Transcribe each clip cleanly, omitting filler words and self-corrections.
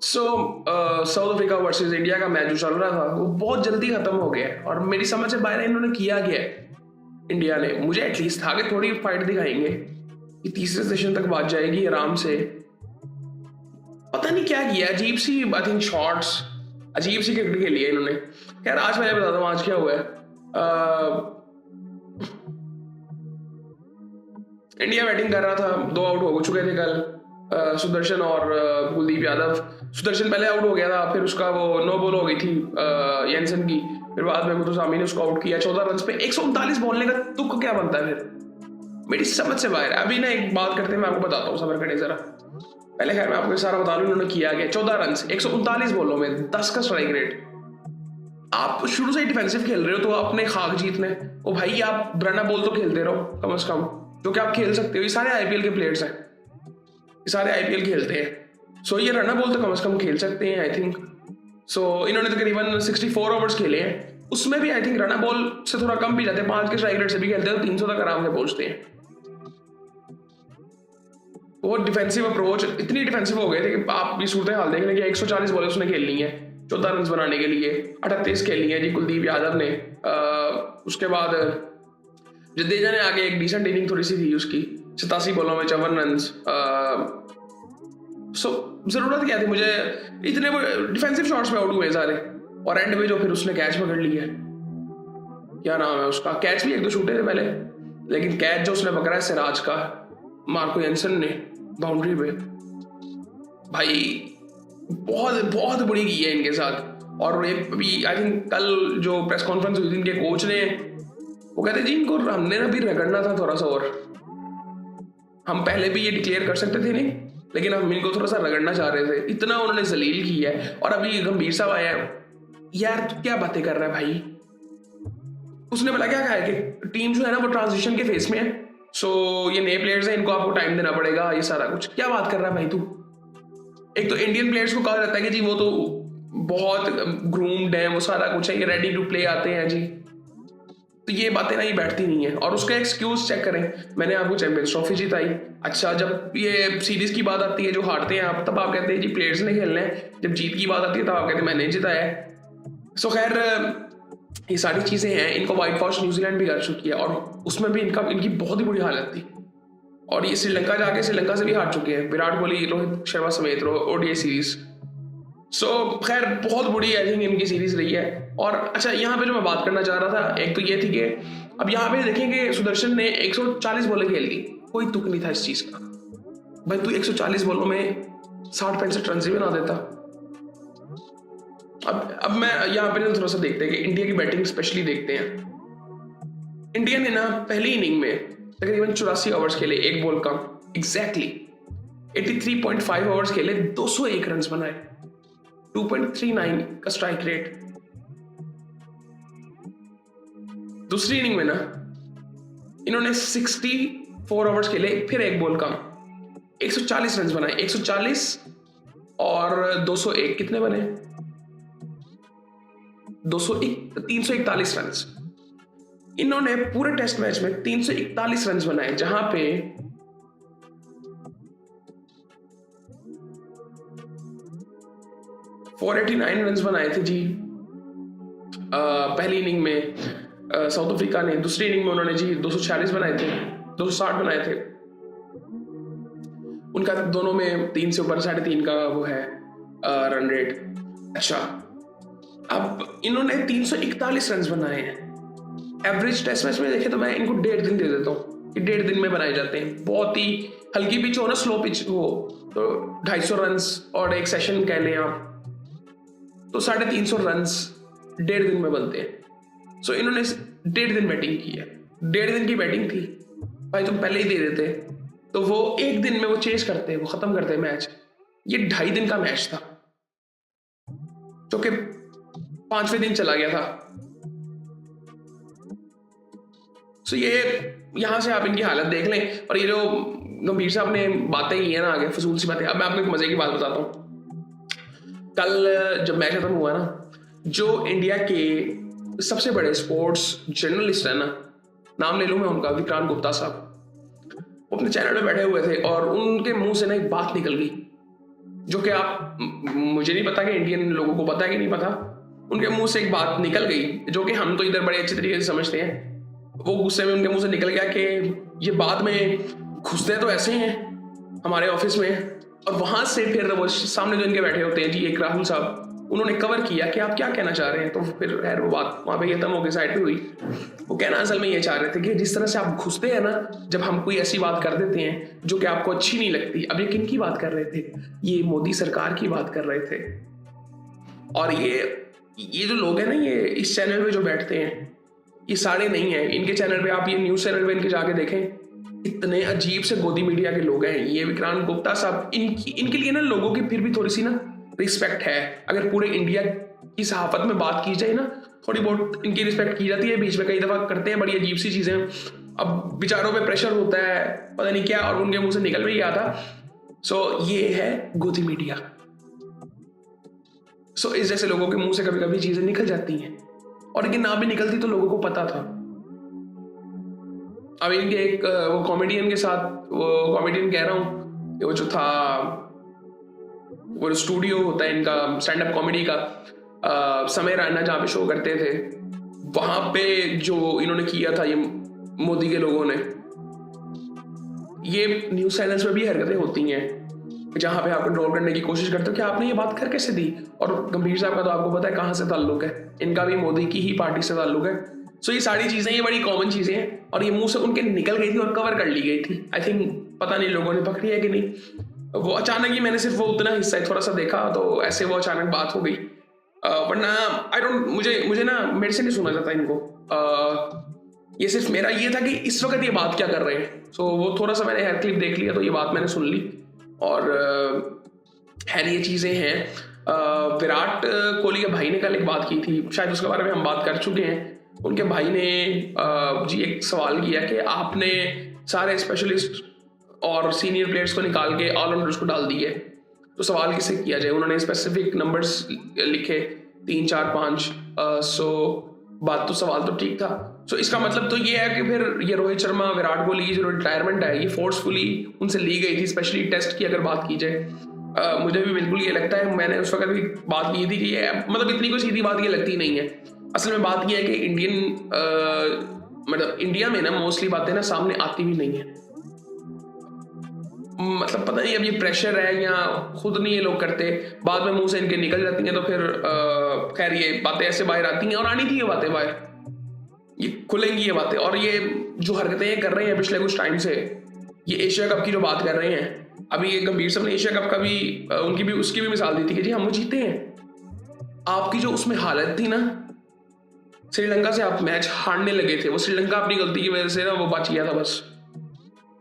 सो south Africa versus India का match जो चल रहा था वो बहुत जल्दी खत्म हो गया है और मेरी समझ से बाहर है इन्होंने किया गया है। इंडिया ने, मुझे एटलीस्ट था कि थोड़ी फाइट दिखाएंगे कि तीसरे सेशन तक बात जाएगी आराम से। पता नहीं क्या किया, अजीब सी आई थिंक शॉट्स, अजीब सी क्रिकेट खेली है इन्होंने। खैर आज मैं बताता हूँ आज क्या हुआ है। इंडिया बैटिंग कर रहा था, 2 आउट हो चुके थे कल, सुदर्शन और कुलदीप यादव। सुदर्शन पहले आउट हो गया था, फिर उसका वो नो बॉल हो गई थी येंसन की, फिर बाद में मुथुसामी ने उसको आउट किया 14 रन पे। 139 बोलने का तुक क्या बनता है फिर, मेरी समझ से बाहर है। अभी ना एक बात करते हैं, मैं आपको बताता हूँ, सबर करें जरा। पहले खैर मैं आपको सारा बता दूं इन्होंने किया गया। 14 रन 139 बॉलों में 10 का स्ट्राइक रेट। आप शुरू से ही डिफेंसिव खेल रहे हो तो अपने खाक जीतने ओ भाई, आप रन बॉल तो खेलते रहो कम से कम, जो कि आप खेल सकते हो। ये सारे आईपीएल के प्लेयर्स हैं, ये सारे आईपीएल खेलते हैं। सो ये रन बॉल तो कम से कम खेल सकते हैं आई थिंक। सो इन्होंने तकरीबन 64 ओवर्स खेले हैं, उसमें भी आई थिंक रन बॉल से थोड़ा कम भी जाते हैं, 5 के स्ट्राइक रेट से भी खेलते हैं तो 300 तक आराम से पहुंचते हैं। वो डिफेंसिव अप्रोच इतनी डिफेंसिव हो गए थे कि आप ये सूरत हाल देख लें कि 140 बॉलें उसने खेलनी है 14 रन बनाने के लिए, 38 खेलनी है जी कुलदीप यादव ने। उसके बाद जडेजा ने आगे एक डिसेंट इनिंग थोड़ी सी थी उसकी, 87 बॉलों में 54 रन। सो जरूरत क्या थी मुझे, इतने डिफेंसिव शॉट्स में आउट हुए सारे, और एंड में जो फिर उसने कैच पकड़ लिया, क्या नाम है उसका, कैच भी 1-2 छूटे थे पहले, लेकिन कैच जो उसने पकड़ा है सिराज का, मार्को येंसन ने बाउंड्री पे, भाई बहुत बहुत बुरी की है इनके साथ। और ये अभी आई थिंक कल जो प्रेस कॉन्फ्रेंस हुई थी इनके कोच ने, वो कहते जी इनको हमने ना भी रगड़ना था थोड़ा सा, और हम पहले भी ये डिक्लेयर कर सकते थे नहीं, लेकिन हम इनको थोड़ा सा रगड़ना चाह रहे थे, इतना उन्होंने जलील किया है। और अभी गंभीर साहब आया यार, तू क्या बातें कर रहा है भाई। उसने बोला क्या कहा है कि टीम जो है ना वो ट्रांजिशन के फेस में है, सो ये नए प्लेयर्स हैं, इनको आपको टाइम देना पड़ेगा, ये सारा कुछ। क्या बात कर रहा है भाई तू। एक तो इंडियन प्लेयर्स को कहा जाता है कि जी वो तो बहुत ग्रूम्ड है, वो सारा कुछ है, ये रेडी टू प्ले आते हैं जी, तो ये बातें नहीं बैठती नहीं है। और उसका एक्सक्यूज चेक करें, मैंने आपको चैंपियंस ट्रॉफी जिताई, अच्छा जब ये सीरीज की बात आती है जो हारते हैं आप, तब आप कहते हैं जी प्लेयर्स ने खेलना है, जब जीत की बात आती है तब आप कहते हैं मैंने जिताया है। सो खैर ये सारी चीजें हैं, इनको व्हाइट वॉश न्यूजीलैंड भी कर चुकी है, और उसमें भी इनकी बहुत ही बुरी हालत थी। और ये श्रीलंका जाके श्रीलंका से भी हार चुके हैं, विराट कोहली रोहित शर्मा समेत ओडीआई सीरीज। सो खैर बहुत बुरी आई थिंक इनकी सीरीज रही है। और अच्छा यहाँ पे जो मैं बात करना चाह रहा था, एक तो ये थी कि अब यहाँ पे देखेंगे सुदर्शन ने 140 बॉलें खेल दी, कोई तुक नहीं था इस चीज का। भाई तू 140 बॉलों में 60-65 रन ही बना देता। अब मैं यहाँ पे थोड़ा सा देखते हैं कि इंडिया की बैटिंग स्पेशली देखते हैं। इंडिया ने ना पहली इनिंग में तकरीबन 84 ओवर्स खेले, एक बॉल कम, एग्जैक्टली 83.5 ओवर्स खेले, 201 रन बनाए, 2.39 का स्ट्राइक रेट। दूसरी इनिंग में ना इन्होंने 64 ओवर्स खेले, फिर एक बॉल कम, 140 रन बनाए, 140 और 201 कितने बने, 341 रन। इन्होंने पूरे टेस्ट मैच में 341 रन बनाए, जहां पे 489 रन बनाए थे जी पहली इनिंग में साउथ अफ्रीका ने। दूसरी इनिंग में उन्होंने जी 246 बनाए थे, 260 बनाए थे। उनका दोनों में 3 से ऊपर 3.5 का वो है रन रेट। अच्छा अब इन्होंने 341 रन बनाए हैं। एवरेज टेस्ट मैच में देखें तो मैं इनको 1.5 दिन दे देता हूँ कि 1.5 दिन में बनाए जाते हैं। बहुत ही हल्की पिच हो ना, स्लो पिच हो तो 250 रन और एक सेशन कह लें आप, तो 350 रन 1.5 दिन में बनते हैं। सो इन्होंने 1.5 दिन बैटिंग की है, 1.5 दिन की बैटिंग थी भाई, तुम पहले ही दे देते तो वो 1 दिन में वो चेज करते, वो खत्म करते मैच। ये 2.5 दिन का मैच था जो कि 5वें दिन चला गया था। सो ये यहां से आप इनकी हालत देख लें। और ये जो गंभीर साहब ने बातें की है ना आगे, फजूल सी बातें। अब मैं आपको एक मजे की बात बताता हूँ। कल जब मैच खत्म हुआ ना, जो इंडिया के सबसे बड़े स्पोर्ट्स जर्नलिस्ट है ना, नाम ले लूं मैं उनका, विक्रांत गुप्ता साहब, वो अपने चैनल पे बैठे हुए थे और उनके मुंह से ना एक बात निकल गई जो कि आप मुझे नहीं पता कि इंडियन लोगों को पता है कि नहीं पता, उनके मुंह से एक बात निकल गई जो कि हम तो इधर बड़े अच्छे तरीके से समझते हैं। वो गुस्से में उनके मुंह से निकल गया कि ये बाद में घुसते तो ऐसे हैं हमारे ऑफिस में, और वहां से फिर वो सामने जो इनके बैठे होते हैं जी, एक राहुल साहब, उन्होंने कवर किया कि आप क्या कहना चाह रहे हैं। तो फिर खैर वो बात वहाँ पे खत्म हो गई, साइड पे हुई। वो कहना असल में ये चाह रहे थे कि जिस तरह से आप घुसते हैं ना जब हम कोई ऐसी बात कर देते हैं जो कि आपको अच्छी नहीं लगती। अब ये किन की बात कर रहे थे? ये मोदी सरकार की बात कर रहे थे। और ये जो लोग हैं ना, ये इस चैनल पे जो बैठते हैं, ये सारे नहीं है। इनके चैनल पे आप ये न्यूज़ चैनल पे इनके जाके देखें, इतने अजीब से गोदी मीडिया के लोग हैं। ये विक्रांत गुप्ता साहब, इनके लिए ना लोगों की फिर भी थोड़ी सी ना रिस्पेक्ट है। अगर पूरे इंडिया की सहाफत में बात की जाए ना, थोड़ी बहुत इनकी रिस्पेक्ट की जाती है। बीच में कई दफा करते हैं बड़ी अजीब सी चीजें। अब बेचारों पे प्रेशर होता है पता नहीं क्या, और उनके मुंह से निकल भी गया था। सो ये है गोदी मीडिया। सो इस जैसे लोगों के मुंह से कभी कभी चीजें निकल जाती हैं, और इनकी ना भी निकलती तो लोगों को पता था। अब इनके एक वो कॉमेडियन के साथ, वो कॉमेडियन कह रहा हूँ, वो जो था, वो स्टूडियो होता है इनका स्टैंड अप कॉमेडी का, समय रैना जहाँ पे शो करते थे, वहां पे जो इन्होंने किया था ये मोदी के लोगों ने, ये न्यूज चैनल्स में भी हरकतें होती हैं जहां पे आप कंट्रोल करने की कोशिश करते हो कि आपने ये बात कर कैसे दी। और गंभीर साहब का तो आपको पता है कहाँ से ताल्लुक है, इनका भी मोदी की ही पार्टी से ताल्लुक है। सो ये सारी चीजें, ये बड़ी कॉमन चीजें हैं, और ये मुंह से उनके निकल गई थी और कवर कर ली गई थी। आई थिंक पता नहीं लोगों ने पकड़ी है कि नहीं। वो अचानक ही, मैंने सिर्फ वो उतना हिस्सा थोड़ा सा देखा, तो ऐसे वो अचानक बात हो गई। वरना आई डोंट, मुझे ना मेरे से नहीं सुना जाता इनको। ये सिर्फ मेरा ये था कि इस वक्त ये बात क्या कर रहे हैं। सो वो थोड़ा सा मैंने हेयर क्लिप देख लिया, तो ये बात मैंने सुन ली। और खैर ये चीज़ें हैं। विराट कोहली के भाई ने कल एक बात की थी, शायद उसके बारे में हम बात कर चुके हैं। उनके भाई ने जी एक सवाल किया कि आपने सारे स्पेशलिस्ट और सीनियर प्लेयर्स को निकाल के ऑलराउंडर्स को डाल दिए, तो सवाल किसे किया जाए। उन्होंने स्पेसिफिक नंबर्स लिखे 3 4 5। सो बात तो, सवाल तो ठीक था। सो इसका मतलब तो ये है कि फिर ये रोहित शर्मा, विराट कोहली की जो रिटायरमेंट है ये फोर्सफुली उनसे ली गई थी, स्पेशली टेस्ट की अगर बात की जाए। मुझे भी बिल्कुल ये लगता है, मैंने उस वक्त भी बात की थी कि ये मतलब इतनी कोई सीधी बात ये लगती नहीं है। असल में बात ये है कि मतलब इंडिया में ना मोस्टली बातें ना सामने आती भी नहीं है। मतलब पता नहीं अब ये प्रेशर है या खुद नहीं ये लोग करते, बाद में मुंह से इनके निकल जाती हैं, तो फिर खैर ये बातें ऐसे बाहर आती हैं। और आनी थी ये बातें बाहर, ये खुलेंगी ये बातें। और ये जो हरकतें ये कर रहे हैं पिछले कुछ टाइम से, ये एशिया कप की जो बात कर रहे हैं, अभी ये गंभीर साहब ने एशिया कप का भी उनकी भी उसकी भी मिसाल दी थी कि जी हम वो जीते हैं। आपकी जो उसमें हालत थी ना, श्रीलंका से आप मैच हारने लगे थे, वो श्रीलंका अपनी गलती की वजह से ना वो बच गया था बस।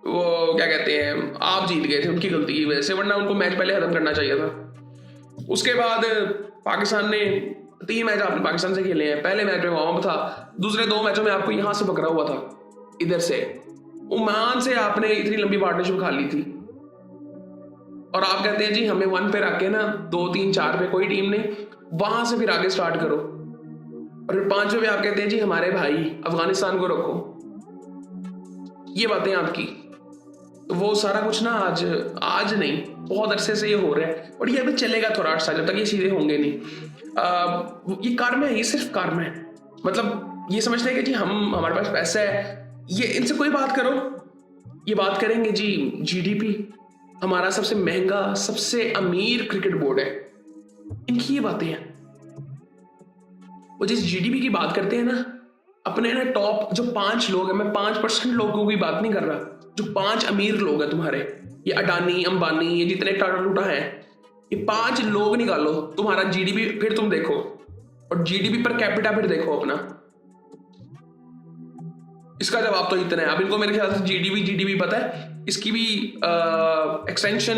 वो क्या कहते हैं, आप जीत गए थे उनकी गलती की वजह से, वरना उनको मैच पहले खत्म करना चाहिए था। उसके बाद पाकिस्तान ने 3 मैच आपने पाकिस्तान से खेले हैं। पहले मैच में वार्म अप था, दूसरे 2 मैचों में आपको यहां से पकड़ा हुआ था, इधर से ओमान से आपने इतनी लंबी पार्टनरशिप खा ली थी। और आप कहते हैं जी हमें 1 पे रख के ना 2 3 4 पे कोई टीम नहीं, वहां से फिर आगे स्टार्ट करो। और फिर 5 पे आप कहते हैं जी हमारे भाई अफगानिस्तान को रखो। ये बातें आपकी, तो वो सारा कुछ ना आज नहीं, बहुत अरसे से ये हो रहा है। और ये अभी चलेगा थोड़ा अर्सा, जब तक ये चीजें होंगे नहीं। ये कर्म है, ये सिर्फ कर्म है। मतलब ये समझते हैं कि जी हमारे पास पैसा है, ये इनसे कोई बात करो, ये बात करेंगे जी जीडीपी, हमारा सबसे महंगा सबसे अमीर क्रिकेट बोर्ड है, इनकी ये बातें हैं। वो जिस जीडीपी की बात करते हैं ना, अपने ना टॉप जो 5 लोग हैं, मैं 5% लोगों की बात नहीं कर रहा, जो 5 अमीर लोग हैं तुम्हारे, ये अडानी अंबानी, ये जितने टाटा टूटा है, ये 5 लोग निकालो, तुम्हारा जीडीपी फिर तुम देखो, और जीडीपी पर कैपिटा फिर देखो अपना। इसका जवाब तो इतना है। अब इनको मेरे ख्याल से जीडीपी पता है, इसकी भी एक्सटेंशन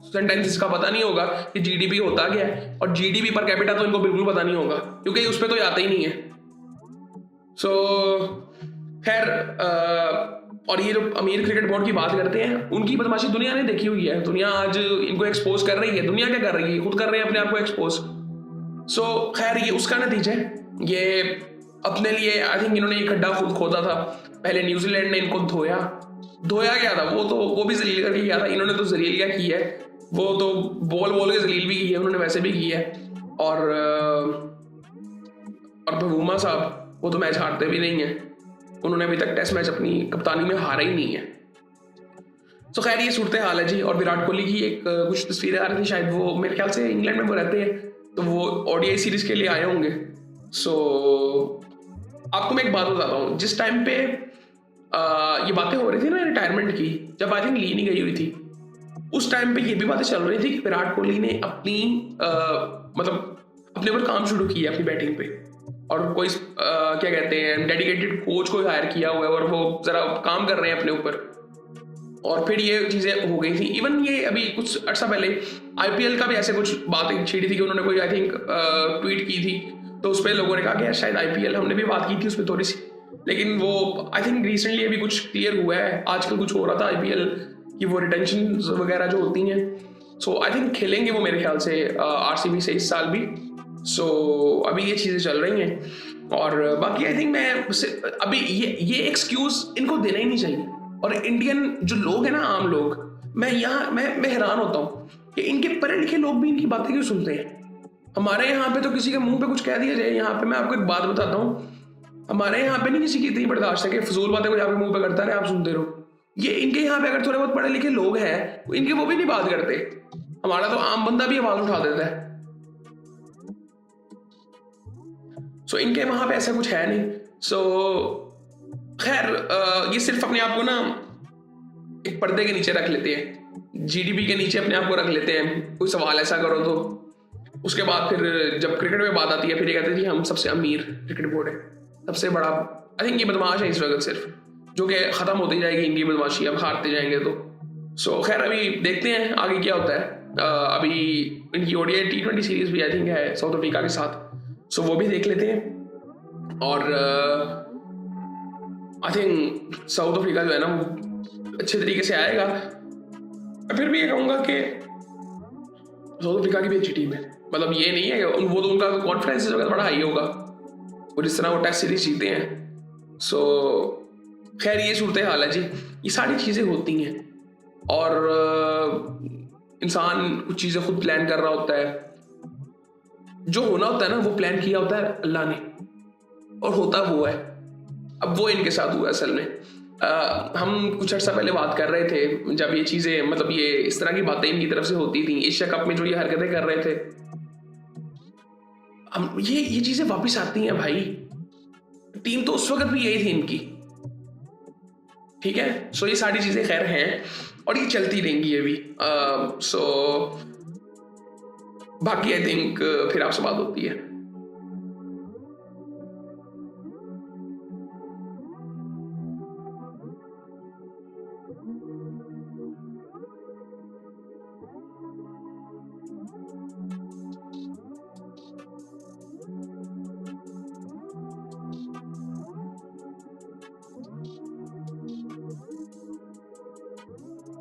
सेंटेंस इसका पता नहीं होगा कि जीडीपी होता क्या है, और जीडीपी पर कैपिटा तो इनको बिल्कुल पता नहीं होगा, क्योंकि उस पर तो आता ही नहीं है। सो खैर, और ये जो अमीर क्रिकेट बोर्ड की बात करते हैं, उनकी बदमाशी दुनिया ने देखी हुई है। दुनिया आज इनको एक्सपोज कर रही है। दुनिया क्या कर रही है, खुद कर रहे हैं अपने आप को एक्सपोज। सो खैर ये उसका नतीजा है। ये अपने लिए आई थिंक इन्होंने एक खड्डा खुद खोदा था। पहले न्यूजीलैंड ने इनको धोया गया था, वो भी जलील करके किया था, इन्होंने तो जलील क्या किया है। वो तो बोल के जलील भी की है उन्होंने, वैसे भी की है। और महबूमा साहब वो तो मैच हारते भी नहीं है, उन्होंने अभी तक टेस्ट मैच अपनी कप्तानी में हारा ही नहीं है। तो खैर ये सूरत हाल है जी। और विराट कोहली की एक कुछ तस्वीरें आ रही थी, शायद वो मेरे ख्याल से इंग्लैंड में वो रहते हैं, तो वो ओडीआई सीरीज के लिए आए होंगे। सो आपको मैं एक बात बताता हूँ, जिस टाइम पे ये बातें हो रही थी ना रिटायरमेंट की, जब आई थिंक ली नहीं गई हुई थी, उस टाइम पे ये भी बातें चल रही थी कि विराट कोहली ने अपनी मतलब अपने ऊपर काम शुरू किया अपनी बैटिंग पे, और कोई क्या कहते हैं डेडिकेटेड कोच को हायर किया हुआ है और वो जरा काम कर रहे हैं अपने ऊपर, और फिर ये चीजें हो गई थी। इवन ये अभी कुछ अर्सा पहले आईपीएल का भी ऐसे कुछ बातें छिड़ी थी कि उन्होंने कोई आई थिंक ट्वीट की थी, तो उस पर लोगों ने कहा कि यार शायद आईपीएल, हमने भी बात की थी उस पर थोड़ी सी, लेकिन वो आई थिंक रिसेंटली अभी कुछ क्लियर हुआ है। आजकल कुछ हो रहा था आईपीएल की वो रिटेंशन वगैरह जो होती हैं, सो आई थिंक खेलेंगे वो मेरे ख्याल से आरसीबी से इस साल भी। सो अभी ये चीज़ें चल रही हैं, और बाकी आई थिंक मैं अभी ये एक्सक्यूज इनको देना ही नहीं चाहिए। और इंडियन जो लोग हैं ना, आम लोग, मैं हैरान होता हूँ कि इनके पढ़े लिखे लोग भी इनकी बातें क्यों सुनते हैं। हमारे यहाँ पे तो किसी के मुंह पे कुछ कह दिया जाए, यहाँ पे मैं आपको एक बात बताता हूँ, हमारे यहाँ पे नहीं किसी की इतनी बर्दाश्त है कि फजूल बातें कोई आपके मुंह पे करता रहे, आप सुनते रहो। ये इनके यहाँ पे अगर थोड़े बहुत पढ़े लिखे लोग हैं, इनके वो भी नहीं बात करते, हमारा तो आम बंदा भी आवाज उठा देता है। सो इनके वहां पे ऐसा कुछ है नहीं। सो खैर ये सिर्फ अपने आप को ना एक पर्दे के नीचे रख लेते हैं, जीडीपी के नीचे अपने आप को रख लेते हैं, कोई सवाल ऐसा करो तो उसके बाद फिर जब क्रिकेट में बात आती है फिर ये कहते हैं कि हम सबसे अमीर क्रिकेट बोर्ड है, सबसे बड़ा। आई थिंक ये बदमाश है इस वक्त सिर्फ, जो कि खत्म होती जाएगी इनकी बदमाशी, अब हारते जाएंगे तो। सो खैर अभी देखते हैं आगे क्या होता है। अभी इनकी ओडीआई T20 सीरीज भी आई थिंक है साउथ अफ्रीका के साथ, सो वो भी देख लेते हैं। और आई थिंक साउथ अफ्रीका जो है ना वो अच्छे तरीके से आएगा। मैं फिर भी ये कहूँगा कि साउथ अफ्रीका की भी अच्छी टीम है, मतलब ये नहीं है कि वो तो उनका कॉन्फिडेंस बड़ा हाई होगा, और जिस तरह वो टेस्ट सीरीज जीते हैं। सो खैर ये सूरत हाल है जी। ये सारी चीज़ें होती हैं, और इंसान कुछ चीज़ें खुद प्लान कर रहा होता है, जो होना होता है ना वो प्लान किया होता है अल्लाह ने, और होता वो है। अब वो इनके साथ हुआ असल में। हम कुछ अर्सा पहले बात कर रहे थे, जब ये चीज़ें मतलब ये इस तरह की बातें इनकी तरफ से होती थी, एशिया कप में जो ये हरकतें कर रहे थे, हम ये चीज़ें वापस आती हैं भाई। टीम तो उस वक्त भी यही थी इनकी, ठीक है। सो ये सारी चीज़ें खैर हैं और ये चलती रहेंगी ये भी। सो बाकी आई थिंक फिर आपसे बात होती है।